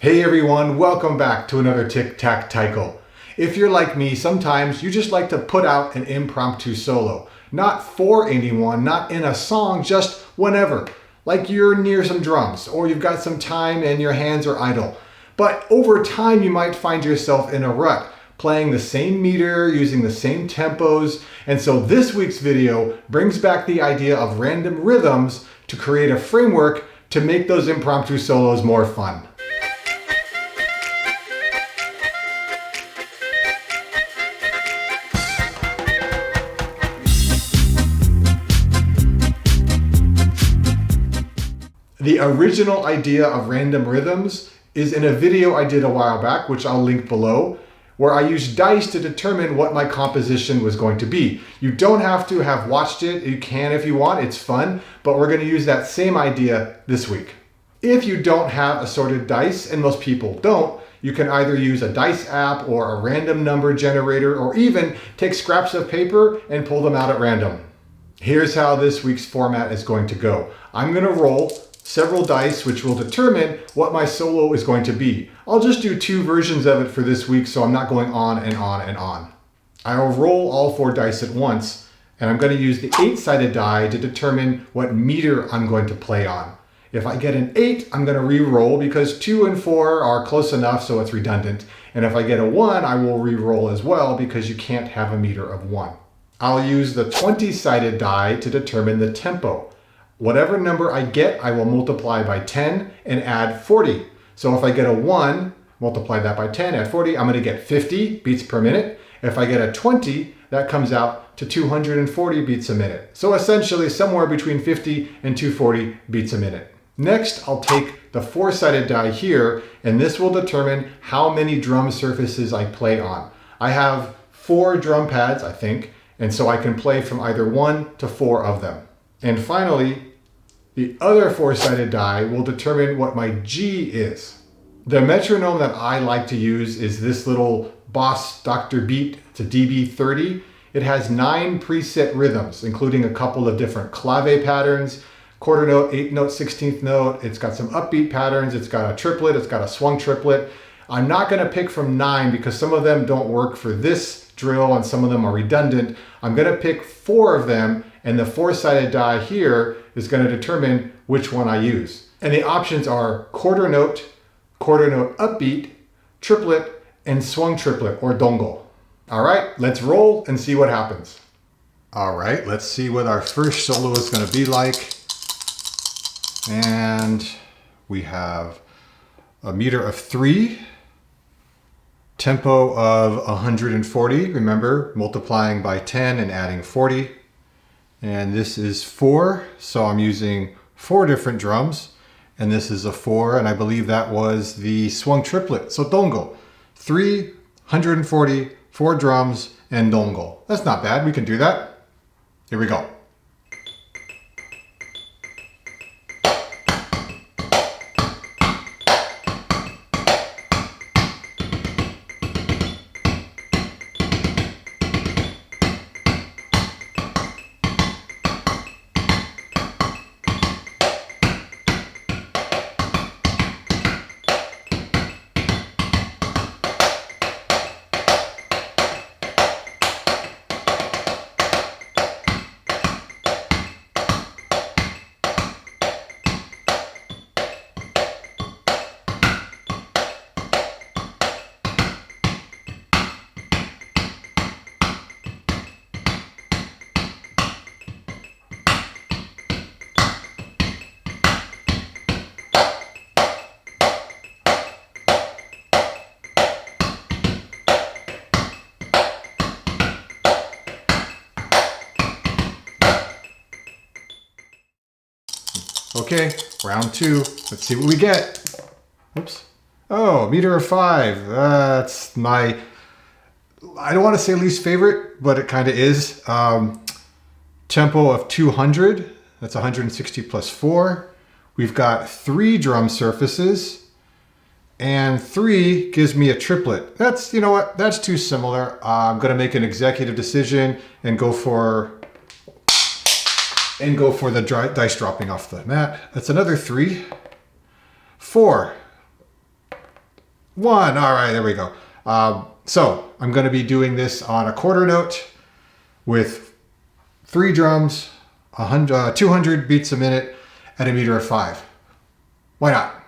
Hey everyone, welcome back to another Tic Tac Taiko. If you're like me, sometimes you just like to put out an impromptu solo. Not for anyone, not in a song, just whenever. Like you're near some drums, or you've got some time and your hands are idle. But over time you might find yourself in a rut, playing the same meter, using the same tempos. And so this week's video brings back the idea of random rhythms to create a framework to make those impromptu solos more fun. The original idea of random rhythms is in a video I did a while back, which I'll link below, where I used dice to determine what my composition was going to be. You don't have to have watched it. You can if you want. It's fun, but we're going to use that same idea this week. If you don't have assorted dice, and most people don't, you can either use a dice app or a random number generator, or even take scraps of paper and pull them out at random. Here's how this week's format is going to go. I'm going to roll several dice, which will determine what my solo is going to be. I'll just do 2 versions of it for this week, so I'm not going on and on and on. I'll roll all 4 dice at once, and I'm going to use the 8-sided die to determine what meter I'm going to play on. If I get an 8, I'm going to re-roll because 2 and 4 are close enough, so it's redundant. And if I get a 1, I will re-roll as well because you can't have a meter of 1. I'll use the 20-sided die to determine the tempo. Whatever number I get, I will multiply by 10 and add 40. So if I get a 1, multiply that by 10, add 40, I'm going to get 50 beats per minute. If I get a 20, that comes out to 240 beats a minute. So essentially somewhere between 50 and 240 beats a minute. Next, I'll take the 4-sided die here, and this will determine how many drum surfaces I play on. I have 4 drum pads, I think, and so I can play from either 1 to 4 of them. And finally, the other 4-sided die will determine what my G is. The metronome that I like to use is this little Boss Dr. Beat. It's a DB30. It has 9 preset rhythms, including a couple of different clave patterns, quarter note, 8th note, 16th note. It's got some upbeat patterns. It's got a triplet. It's got a swung triplet. I'm not going to pick from 9 because some of them don't work for this drill and some of them are redundant. I'm going to pick 4 of them, and the 4-sided die here is going to determine which one I use. And the options are quarter note upbeat, triplet, and swung triplet or dongo. All right, let's roll and see what happens. All right, let's see what our first solo is going to be like. And we have a meter of 3, tempo of 140. Remember, multiplying by 10 and adding 40. And this is 4, so I'm using 4 different drums. And this is a 4, and I believe that was the swung triplet. So dongo, 3, 140, 4 drums, and dongo. That's not bad, we can do that. Here we go. Okay, round 2. Let's see what we get. Oops. Oh, meter of 5. That's my, I don't want to say least favorite, but it kind of is. Tempo of 200. That's 160 plus 4. We've got 3 drum surfaces, and 3 gives me a triplet. That's, you know what, that's too similar. I'm going to make an executive decision and go for the dice dropping off the mat. That's another 3. 4. 1. All right, there we go. So I'm going to be doing this on a quarter note with 3 drums, 200 beats a minute at a meter of 5. Why not?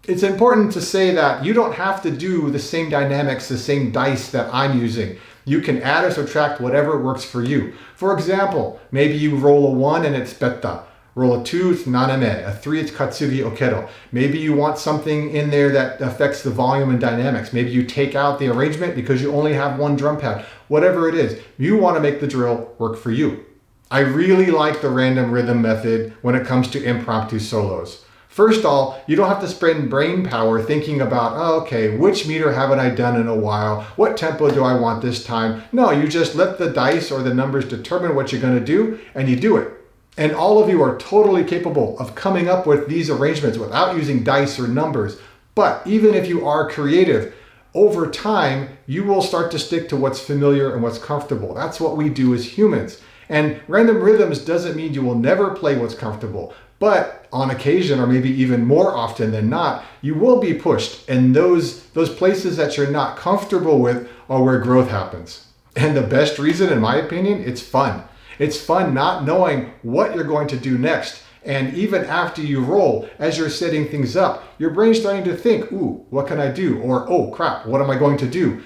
It's important to say that you don't have to do the same dynamics, the same dice that I'm using. You can add or subtract whatever works for you. For example, maybe you roll a 1 and it's betta. Roll a 2, it's naname. A 3, it's katsugi okero. Maybe you want something in there that affects the volume and dynamics. Maybe you take out the arrangement because you only have 1 drum pad. Whatever it is, you want to make the drill work for you. I really like the random rhythm method when it comes to impromptu solos. First of all, you don't have to spend brain power thinking about, oh, okay, which meter haven't I done in a while? What tempo do I want this time? No, you just let the dice or the numbers determine what you're going to do, and you do it. And all of you are totally capable of coming up with these arrangements without using dice or numbers. But even if you are creative, over time, you will start to stick to what's familiar and what's comfortable. That's what we do as humans. And random rhythms doesn't mean you will never play what's comfortable. But on occasion, or maybe even more often than not, you will be pushed. And those places that you're not comfortable with are where growth happens. And the best reason, in my opinion, it's fun. It's fun not knowing what you're going to do next. And even after you roll, as you're setting things up, your brain's starting to think, ooh, what can I do? Or, oh crap, what am I going to do?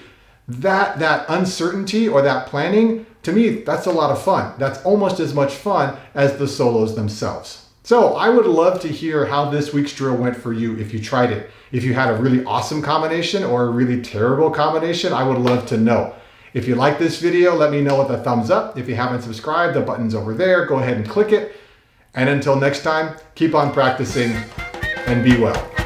That uncertainty or that planning, to me, that's a lot of fun. That's almost as much fun as the solos themselves. So I would love to hear how this week's drill went for you if you tried it. If you had a really awesome combination or a really terrible combination, I would love to know. If you like this video, let me know with a thumbs up. If you haven't subscribed, the button's over there. Go ahead and click it. And until next time, keep on practicing and be well.